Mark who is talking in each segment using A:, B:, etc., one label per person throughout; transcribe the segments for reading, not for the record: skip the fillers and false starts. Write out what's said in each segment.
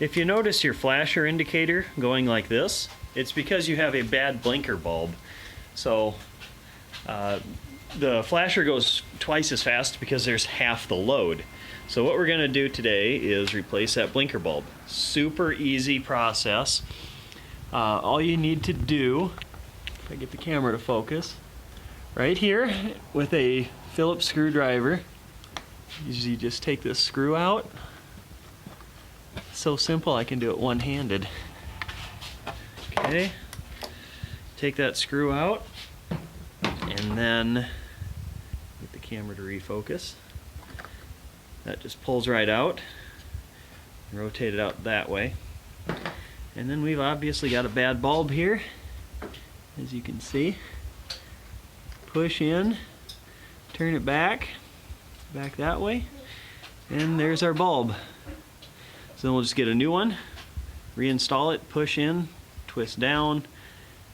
A: If you notice your flasher indicator going like this, it's because you have a bad blinker bulb. So the flasher goes twice as fast because there's half the load. So what we're going to do today is replace that blinker bulb. Super easy process. All you need to do, if I get the camera to focus, right here with a Phillips screwdriver, you just take this screw out. So simple, I can do it one-handed. Okay, take that screw out and then get the camera to refocus. That just pulls right out. Rotate it out that way. And then we've obviously got a bad bulb here, as you can see. Push in, turn it back that way, and there's our bulb. So then we'll just get a new one, reinstall it, push in, twist down.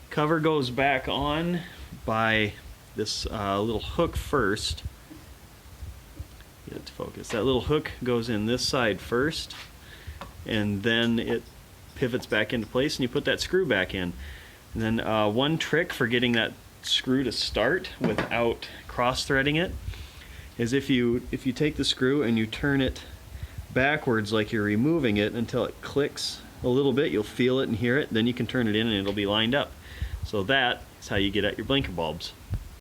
A: Cover goes back on by this little hook first. Get it to focus. That little hook goes in this side first, and then it pivots back into place, and you put that screw back in. And then one trick for getting that screw to start without cross-threading it is if you take the screw and you turn it backwards like you're removing it until it clicks a little bit, you'll feel it and hear it, then you can turn it in and it'll be lined up. So that is how you get at your blinker bulbs.